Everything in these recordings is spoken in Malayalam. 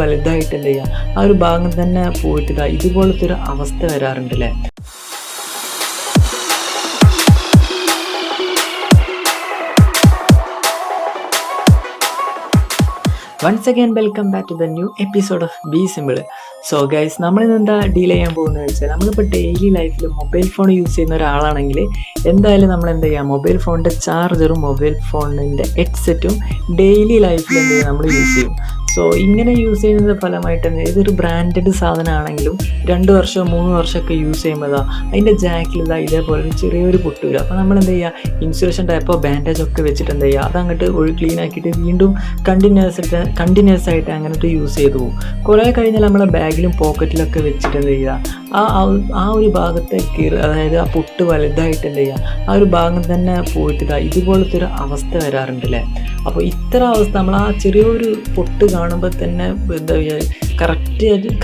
വലുതായിട്ട് എന്ത് ചെയ്യുക, ആ ഒരു ഭാഗം തന്നെ പോയിട്ട് ഇതുപോലത്തെ ഒരു അവസ്ഥ വരാറുണ്ട് അല്ലേ. Once again welcome back to the new episode of be simple. So guys, നമ്മളിന്ന് എന്താ ഡീൽ ചെയ്യാൻ പോകുന്നത് വെച്ചാൽ, നമ്മളിപ്പോൾ ഡെയിലി ലൈഫിൽ മൊബൈൽ ഫോൺ യൂസ് ചെയ്യുന്ന ഒരാളാണെങ്കിൽ എന്തായാലും നമ്മൾ എന്ത് ചെയ്യുക, മൊബൈൽ ഫോണിൻ്റെ ചാർജറും മൊബൈൽ ഫോണിൻ്റെ ഹെഡ്സെറ്റും ഡെയിലി ലൈഫിൽ എന്ത് ചെയ്യുക, നമ്മൾ യൂസ് ചെയ്യും. സോ ഇങ്ങനെ യൂസ് ചെയ്യുന്നത് ഫലമായിട്ട് ഏതൊരു ബ്രാൻഡഡ് സാധനമാണെങ്കിലും 2 വർഷം 3 വർഷമൊക്കെ യൂസ് ചെയ്യുമ്പോൾ അതിൻ്റെ ജാക്കിൽ ഇതേപോലെ ഒരു ചെറിയൊരു പൊട്ട് വരും. അപ്പോൾ നമ്മൾ എന്ത് ചെയ്യുക, ഇൻസുലേഷൻ ടൈപ്പോ ബാൻഡേജ് ഒക്കെ വെച്ചിട്ട് എന്ത് ചെയ്യുക, അതങ്ങോട്ട് ക്ലീൻ ആക്കിയിട്ട് വീണ്ടും കണ്ടിന്യൂസ് ആയിട്ട് അങ്ങോട്ട് യൂസ് ചെയ്തു പോകും. കുറേ കഴിഞ്ഞാൽ നമ്മളെ ബാഗിലും പോക്കറ്റിലൊക്കെ വെച്ചിട്ട് എന്ത് ചെയ്യുക, ആ ഒരു ഭാഗത്തേക്ക്, അതായത് ആ പൊട്ട് വലുതായിട്ട് എന്ത് ചെയ്യുക, ആ ഒരു ഭാഗം തന്നെ പോയിട്ട് ഇതുപോലത്തെ ഒരു അവസ്ഥ വരാറുണ്ട് അല്ലേ. അപ്പോൾ ഇത്ര അവസ്ഥ നമ്മൾ ആ ചെറിയൊരു പൊട്ട് കാണുമ്പോൾ തന്നെ എന്താ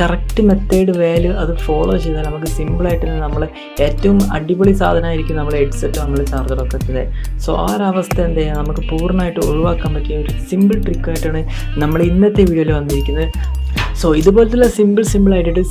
കറക്റ്റ് മെത്തേഡ് വേല് അത് ഫോളോ ചെയ്താൽ നമുക്ക് സിമ്പിളായിട്ട് നമ്മൾ ഏറ്റവും അടിപൊളി സാധനമായിരിക്കും നമ്മൾ ഹെഡ്സെറ്റോ നമ്മൾ ചാർജറൊക്കെ എത്തുന്നത്. സോ ആ ഒരു അവസ്ഥ എന്ത് ചെയ്യുക, നമുക്ക് പൂർണ്ണമായിട്ട് ഒഴിവാക്കാൻ പറ്റിയ ഒരു സിമ്പിളായിട്ടാണ് നമ്മൾ ഇന്നത്തെ വീഡിയോയിൽ വന്നിരിക്കുന്നത്. സോ ഇതുപോലത്തുള്ള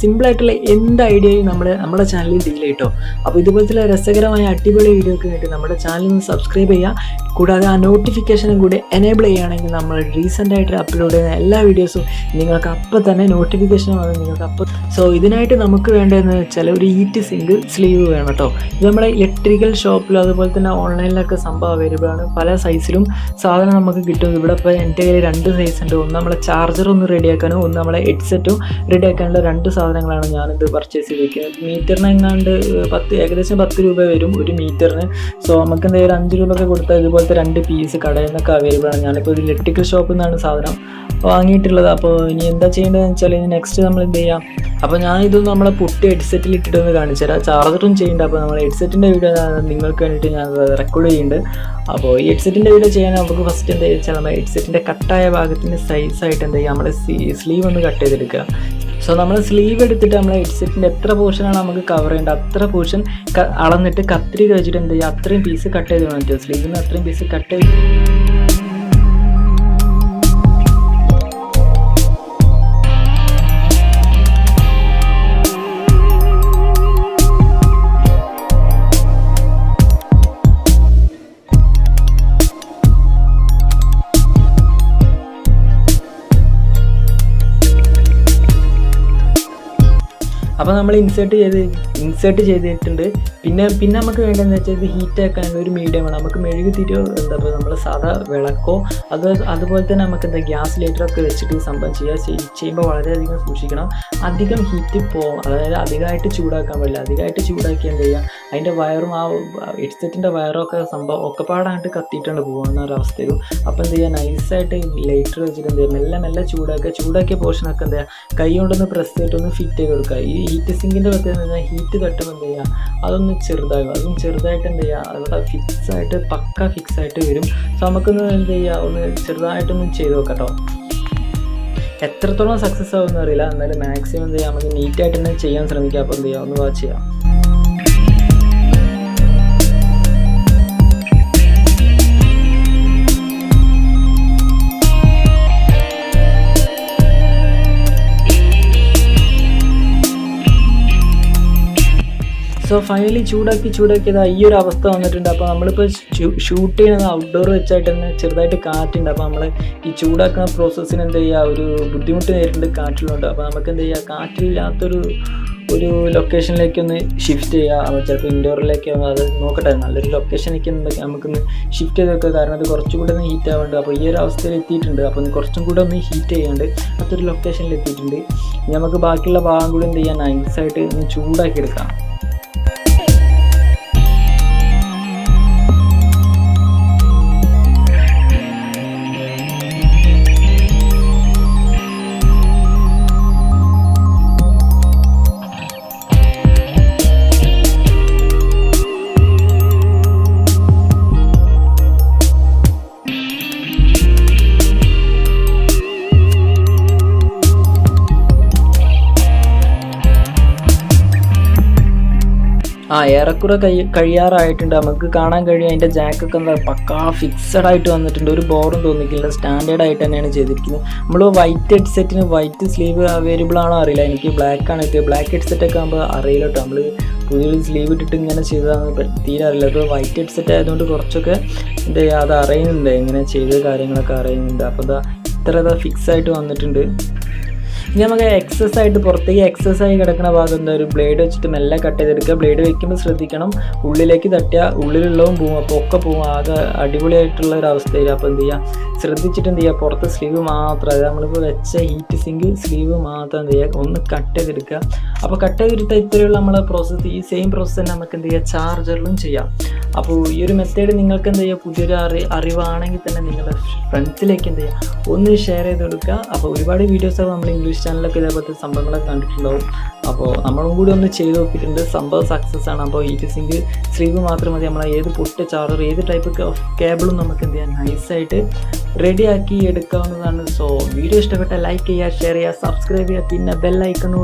സിമ്പിളായിട്ടുള്ള എന്ത് ഐഡിയയും നമ്മുടെ ചാനലിൽ ഡീൽ ചെയ്യട്ടോ. അപ്പോൾ ഇതുപോലത്തുള്ള രസകരമായ അടിപൊളി വീഡിയോക്ക് വേണ്ടി നമ്മുടെ ചാനലിൽ നിന്ന് സബ്സ്ക്രൈബ് ചെയ്യുക. കൂടാതെ ആ നോട്ടിഫിക്കേഷനും കൂടി എനേബിൾ ചെയ്യുകയാണെങ്കിൽ നമ്മൾ റീസെൻ്റായിട്ട് അപ്ലോഡ് ചെയ്യുന്ന എല്ലാ വീഡിയോസും നിങ്ങൾക്ക് അപ്പോൾ തന്നെ നോട്ടിഫിക്കേഷൻ വന്ന് നിങ്ങൾക്ക് അപ്പോൾ. സോ ഇതിനായിട്ട് നമുക്ക് വേണ്ടതെന്ന് വെച്ചാൽ ഒരു ഹീറ്റ് സിങ്ക് സ്ലീവ് വേണം കേട്ടോ. ഇത് നമ്മളെ ഇലക്ട്രിക്കൽ ഷോപ്പിലും അതുപോലെ തന്നെ ഓൺലൈനിലൊക്കെ സംഭവം അവൈലബിൾ ആണ്. പല സൈസിലും സാധനം നമുക്ക് കിട്ടും. ഇവിടെ ഇപ്പോൾ എൻ്റെ കയ്യിൽ 2 സൈസ് ഉണ്ട്. ഒന്ന് നമ്മളെ ചാർജർ ഒന്ന് റെഡിയാക്കാനും ഒന്ന് നമ്മളെ ഹെഡ്സെറ്റും റെഡിയാക്കാനുള്ള 2 സാധനങ്ങളാണ് ഞാനിത് പർച്ചേസ് ചെയ്തിരിക്കുന്നത്. മീറ്ററിന് എങ്ങാണ്ട് ഏകദേശം 10 രൂപ വരും ഒരു മീറ്ററിന്. സോ നമുക്ക് എന്തായാലും 5 രൂപ ഒക്കെ കൊടുത്താൽ ഇതുപോലത്തെ 2 പീസ് കടയിൽ നിന്നൊക്കെ അവൈലബിൾ ആണ്. ഞാനിപ്പോൾ ഒരു ഇലക്ട്രിക്കൽ ഷോപ്പിൽ നിന്നാണ് സാധനം വാങ്ങിയിട്ടുള്ളത്. അപ്പോൾ ഇനി എന്താ ചെയ്യേണ്ടതെന്ന് വെച്ചാൽ ഇനി നെക്സ്റ്റ് നമ്മൾ എന്ത് ചെയ്യാം, അപ്പോൾ ഞാനിതൊന്നും നമ്മളെ പൊട്ടി ഹെഡ്സെറ്റിൽ ഇട്ടിട്ടൊന്ന് കാണിച്ചു തരാം. ചാർജറും ചെയ്യുന്നുണ്ട്. അപ്പോൾ നമ്മൾ ഹെഡ്സെറ്റിൻ്റെ വീഡിയോ നിങ്ങൾക്ക് വേണ്ടിയിട്ട് ഞാൻ റെക്കോർഡ് ചെയ്യുന്നുണ്ട്. അപ്പോൾ ഈ ഹെഡ്സെറ്റിൻ്റെ വീഡിയോ ചെയ്യാൻ നമുക്ക് ഫസ്റ്റ് എന്താ വെച്ചാൽ നമ്മൾ ഹെഡ്സെറ്റിൻ്റെ കട്ടായ ഭാഗത്തിൻ്റെ സൈസായിട്ട് എന്താ ചെയ്യുക, നമ്മൾ സ്ലീവ് ഒന്ന് കട്ട് ചെയ്തെടുക്കുക. സോ നമ്മൾ സ്ലീവ് എടുത്തിട്ട് നമ്മൾ ഹെഡ്സെറ്റിൻ്റെ എത്ര പോർഷനാണ് നമുക്ക് കവർ ചെയ്യേണ്ടത് അത്ര പോർഷൻ അളന്നിട്ട് കത്രിക വെച്ചിട്ട് എന്ത് ചെയ്യുക, അത്രയും പീസ് കട്ട് ചെയ്ത് വേണം. സ്ലീവിൽ നിന്ന് അത്രയും പീസ് കട്ട് ചെയ്ത് അപ്പോൾ നമ്മൾ ഇൻസേർട്ട് ചെയ്തിട്ടുണ്ട്. പിന്നെ നമുക്ക് വേണ്ടതെന്ന് വെച്ചാൽ ഇത് ഹീറ്റ് ആക്കാനുള്ള ഒരു മീഡിയം വേണം. നമുക്ക് മെഴുകി തിരിയോ എന്താ പറയുക, നമ്മൾ സാധാ വിളക്കോ അതുപോലെ തന്നെ നമുക്ക് എന്താ ഗ്യാസ് ലൈറ്ററൊക്കെ വെച്ചിട്ട് ഈ സംഭവം ചെയ്യുമ്പോൾ വളരെയധികം സൂക്ഷിക്കണം. അധികം ഹീറ്റ് പോവും, അതായത് അധികമായിട്ട് ചൂടാക്കാൻ പാടില്ല. അധികമായിട്ട് ചൂടാക്കി എന്ത് ചെയ്യുക, അതിൻ്റെ വയറും ആ ഹെഡ്സെറ്റിൻ്റെ വയറൊക്കെ സംഭവം ഒക്കെപ്പാടായിട്ട് കത്തിയിട്ടാണ് പോകുന്ന ഒരവസ്ഥ വരും. അപ്പോൾ എന്ത് ചെയ്യുക, നൈസായിട്ട് ലൈറ്റർ വെച്ചിട്ട് എന്ത് ചെയ്യുക, മെല്ലെ ചൂടാക്കിയ പോർഷനൊക്കെ എന്താ ചെയ്യുക, കൈ കൊണ്ടൊന്ന് പ്രസ് ചെയ്തിട്ടൊന്ന് ഫിറ്റ് ചെയ്ത് കൊടുക്കുക. ഈ ഹീറ്റ് സിങ്കിൻ്റെ പ്രത്യേകത എന്ന് പറഞ്ഞാൽ ഹീറ്റ് തട്ടുമ്പോൾ എന്ത് ചെയ്യുക, അതൊന്ന് ചെറുതാകും. അതും ചെറുതായിട്ട് എന്ത് ചെയ്യുക, അവിടെ ഫിക്സ് ആയിട്ട് വരും. സോ നമുക്കൊന്ന് എന്ത് ചെയ്യുക, ഒന്ന് ചെറുതായിട്ടൊന്ന് ചെയ്ത് നോക്കട്ടോ. എത്രത്തോളം സക്സസ് ആവുമെന്ന് അറിയില്ല, എന്നാലും മാക്സിമം എന്ത് ചെയ്യുക, നമുക്ക് നീറ്റായിട്ട് തന്നെ ചെയ്യാൻ ശ്രമിക്കുക. അപ്പോൾ എന്ത് ചെയ്യുക, ഒന്ന് വാച്ച് ചെയ്യാം. സോ ഫൈനലി ചൂടാക്കിയത് ഈ ഒരു അവസ്ഥ വന്നിട്ടുണ്ട്. അപ്പോൾ നമ്മളിപ്പോൾ ഷൂട്ട് ചെയ്യുന്നത് ഔട്ട്ഡോർ വെച്ചായിട്ട് തന്നെ ചെറുതായിട്ട് കാറ്റുണ്ട്. അപ്പോൾ നമ്മൾ ഈ ചൂടാക്കുന്ന പ്രോസസ്സിന് എന്ത് ചെയ്യുക, ഒരു ബുദ്ധിമുട്ട് നേരിട്ടുണ്ട് കാറ്റിലുണ്ട്. അപ്പോൾ നമുക്ക് എന്ത് ചെയ്യുക, കാറ്റില്ലാത്തൊരു ലൊക്കേഷനിലേക്കൊന്ന് ഷിഫ്റ്റ് ചെയ്യുക. അപ്പോൾ ചിലപ്പോൾ ഇൻഡോറിലേക്ക് അത് നോക്കട്ടെ, നല്ലൊരു ലൊക്കേഷനിലേക്ക് നമുക്കൊന്ന് ഷിഫ്റ്റ് ചെയ്ത് വെക്കുക. കാരണം അത് കുറച്ചും കൂടെ ഒന്ന് ഹീറ്റ് ആവുന്നുണ്ട്. അപ്പോൾ ഈ ഒരു അവസ്ഥയിൽ എത്തിയിട്ടുണ്ട്. അപ്പോൾ ഒന്ന് കുറച്ചും കൂടെ ഒന്ന് ഹീറ്റ് ചെയ്യാണ്ട് അതൊരു ലൊക്കേഷനിൽ എത്തിയിട്ടുണ്ട്. നമുക്ക് ബാക്കിയുള്ള ഭാഗം കൂടി എന്ത് ചെയ്യാൻ, നൈസായിട്ട് ഒന്ന് ചൂടാക്കി എടുക്കാം. ഏറെക്കുറെ കഴിയാറായിട്ടുണ്ട്. നമുക്ക് കാണാൻ കഴിയും അതിൻ്റെ ജാക്കൊക്കെ എന്താ പക്കാ ഫിക്സഡ് ആയിട്ട് വന്നിട്ടുണ്ട്. ഒരു ബോറും തോന്നിക്കില്ല. സ്റ്റാൻഡേർഡ് ആയിട്ട് തന്നെയാണ് ചെയ്തിരിക്കുന്നത്. നമ്മൾ വൈറ്റ് ഹെഡ്സെറ്റിന് വൈറ്റ് സ്ലീവ് അവൈലബിൾ ആണോ അറിയില്ല. എനിക്ക് ബ്ലാക്ക് ആണ് കിട്ടിയത്. ബ്ലാക്ക് ഹെഡ്സെറ്റൊക്കെ ആകുമ്പോൾ അറിയില്ല കേട്ടോ. നമ്മൾ പുതിയൊരു സ്ലീവ് ഇട്ടിട്ട് ഇങ്ങനെ ചെയ്തതാണ് തീരെ അറിയില്ല. അപ്പോൾ വൈറ്റ് ഹെഡ്സെറ്റ് ആയതുകൊണ്ട് കുറച്ചൊക്കെ എന്താ ചെയ്യുക അത് അറിയുന്നുണ്ട്, എങ്ങനെ ചെയ്ത കാര്യങ്ങളൊക്കെ അറിയുന്നുണ്ട്. അപ്പോൾ ഇതാ ഇത്ര ഫിക്സ് ആയിട്ട് വന്നിട്ടുണ്ട്. ഇനി നമുക്ക് എക്സസ് ആയിട്ട് പുറത്തേക്ക് എക്സസ് ആയി കിടക്കുന്ന ഭാഗം എന്താ ഒരു ബ്ലേഡ് വെച്ചിട്ട് മെല്ലെ കട്ട് ചെയ്തെടുക്കുക. ബ്ലേഡ് വെക്കുമ്പോൾ ശ്രദ്ധിക്കണം, ഉള്ളിലേക്ക് തട്ടിയാൽ ഉള്ളിലുള്ളതും പോവും, അപ്പോൾ ഒക്കെ പോവും. ആകെ അടിപൊളിയായിട്ടുള്ള ഒരു അവസ്ഥയിൽ. അപ്പോൾ എന്ത് ചെയ്യുക, ശ്രദ്ധിച്ചിട്ട് എന്ത് ചെയ്യുക, പുറത്ത് സ്ലീവ് മാത്രം, അതായത് നമ്മളിപ്പോൾ വെച്ച ഹീറ്റ് സിങ്ക് സ്ലീവ് മാത്രം എന്ത് ചെയ്യുക, ഒന്ന് കട്ട് ചെയ്തെടുക്കുക. അപ്പോൾ കട്ട് ചെയ്തെടുത്താൽ ഇത്രയുള്ള നമ്മളെ പ്രോസസ്സ്, ഈ സെയിം പ്രോസസ്സ് തന്നെ നമുക്ക് എന്ത് ചെയ്യുക ചാർജറിലും ചെയ്യാം. അപ്പോൾ ഈ ഒരു മെത്തേഡ് നിങ്ങൾക്ക് എന്ത് ചെയ്യുക പുതിയൊരു അറിവാണെങ്കിൽ തന്നെ നിങ്ങളുടെ ഫ്രണ്ട്സിലേക്ക് എന്ത് ചെയ്യുക ഒന്ന് ഷെയർ ചെയ്ത് കൊടുക്കുക. അപ്പോൾ ഒരുപാട് വീഡിയോസൊക്കെ നമ്മൾ ഇംഗ്ലീഷ് ചാനലൊക്കെ ഇതേപോലത്തെ സംഭവങ്ങളൊക്കെ കണ്ടിട്ടുണ്ടാവും. അപ്പോൾ നമ്മളും കൂടി ഒന്ന് ചെയ്ത് നോക്കിയിട്ടുണ്ട്, സംഭവം സക്സസ് ആണ്. അപ്പോൾ ഹീറ്റ് സിങ്ക് സ്ലീവ് മാത്രം മതി, നമ്മളെ ഏത് പൊട്ട് ചാർജർ ഏത് ടൈപ്പ് കേബിളും നമുക്ക് എന്ത് ചെയ്യാം നൈസായിട്ട് റെഡിയാക്കി എടുക്കാവുന്നതാണ്. സോ വീഡിയോ ഇഷ്ടപ്പെട്ടാൽ ലൈക്ക് ചെയ്യുക, ഷെയർ ചെയ്യുക, സബ്സ്ക്രൈബ് ചെയ്യുക, പിന്നെ ബെൽ ഐക്കൺ